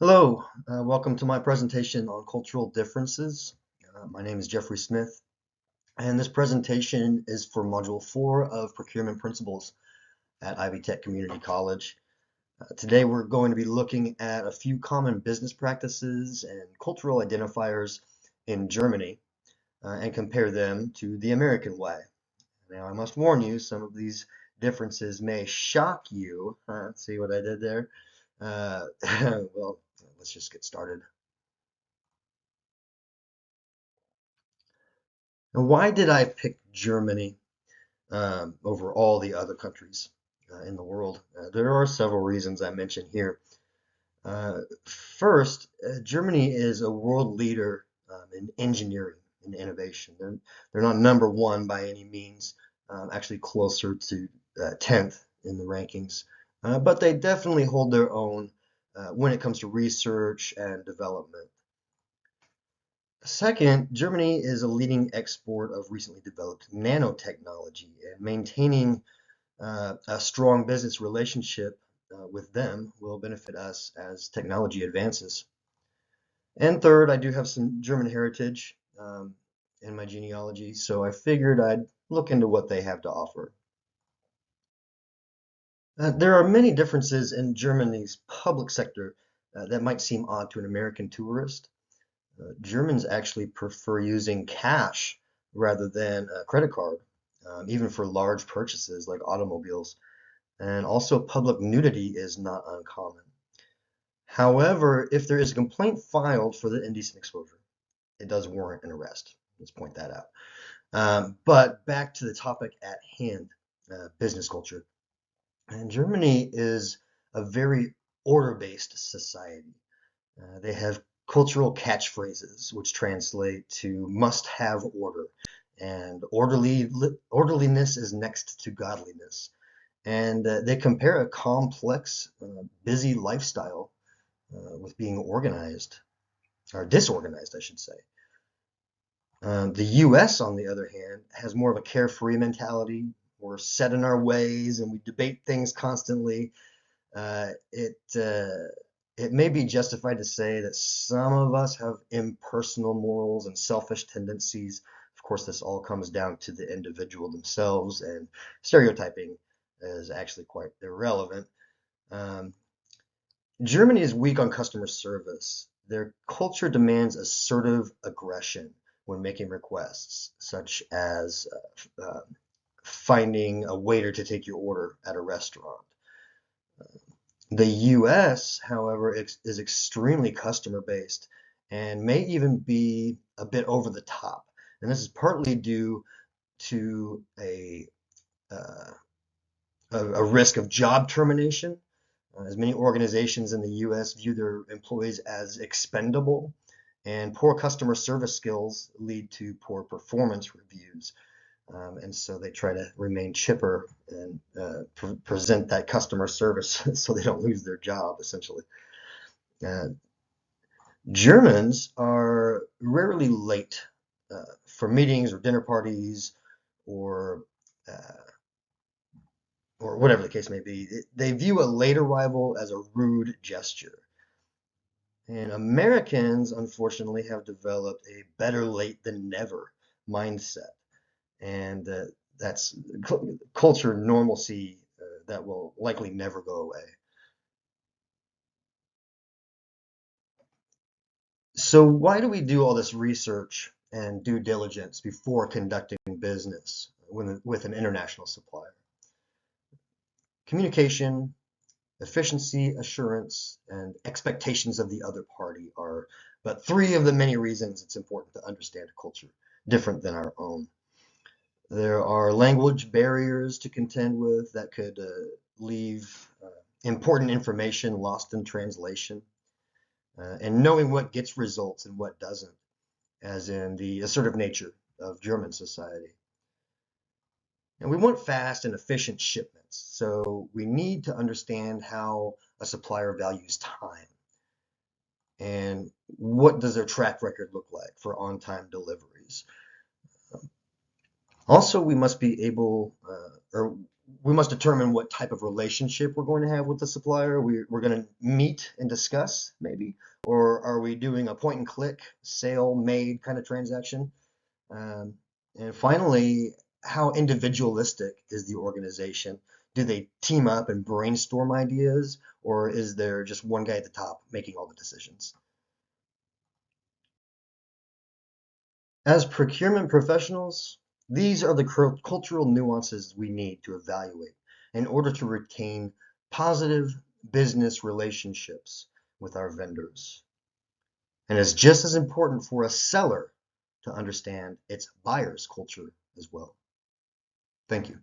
Hello, welcome to my presentation on cultural differences. My name is Jeffrey Smith, and this presentation is for Module 4 of Procurement Principles at Ivy Tech Community College. Today we're going to be looking at a few common business practices and cultural identifiers in Germany and compare them to the American way. Now I must warn you, some of these differences may shock you. See what I did there? Well, let's just get started. And why did I pick Germany over all the other countries in the world? There are several reasons I mentioned here. First, Germany is a world leader in engineering and innovation. They're not number one by any means, actually closer to 10th in the rankings, but they definitely hold their own when it comes to research and development. Second, Germany is a leading export of recently developed nanotechnology, and maintaining a strong business relationship with them will benefit us as technology advances. And third, I do have some German heritage in my genealogy, so I figured I'd look into what they have to offer. There are many differences in Germany's public sector that might seem odd to an American tourist. Germans actually prefer using cash rather than a credit card, even for large purchases like automobiles. And also, public nudity is not uncommon. However, if there is a complaint filed for the indecent exposure, it does warrant an arrest. Let's point that out. But back to the topic at hand, business culture. And Germany is a very order-based society. They have cultural catchphrases, which translate to must have order, and orderliness is next to godliness. And they compare a complex, busy lifestyle with being organized, or disorganized, I should say. The US, on the other hand, has more of a carefree mentality. We're set in our ways and we debate things constantly. Uh, it uh, it may be justified to say that some of us have impersonal morals and selfish tendencies. Of course, this all comes down to the individual themselves, and stereotyping is actually quite irrelevant. Um, Germany is weak on customer service. Their culture demands assertive aggression when making requests, such as finding a waiter to take your order at a restaurant. The US, however, is extremely customer based and may even be a bit over the top. And this is partly due to uh, a risk of job termination, as many organizations in the US view their employees as expendable, and poor customer service skills lead to poor performance reviews. And so they try to remain chipper and present that customer service so they don't lose their job, essentially. Uh, Germans are rarely late for meetings or dinner parties or uh, or whatever the case may be. They view a late arrival as a rude gesture. And Americans, unfortunately, have developed a better late than never mindset. And that's culture normalcy that will likely never go away. So why do we do all this research and due diligence before conducting business with an international supplier? Communication, efficiency, assurance, and expectations of the other party are but three of the many reasons it's important to understand a culture different than our own. There are language barriers to contend with that could leave important information lost in translation, and knowing what gets results and what doesn't, as in the assertive nature of German society. And we want fast and efficient shipments, so we need to understand how a supplier values time and what does their track record look like for on-time deliveries. Also, we must be able, or we must determine what type of relationship we're going to have with the supplier. We're going to meet and discuss, maybe, or are we doing a point and click, sale made kind of transaction? Um, and finally, how individualistic is the organization? Do they team up and brainstorm ideas, or is there just one guy at the top making all the decisions? As procurement professionals, these are the cultural nuances we need to evaluate in order to retain positive business relationships with our vendors. And it's just as important for a seller to understand its buyer's culture as well. Thank you.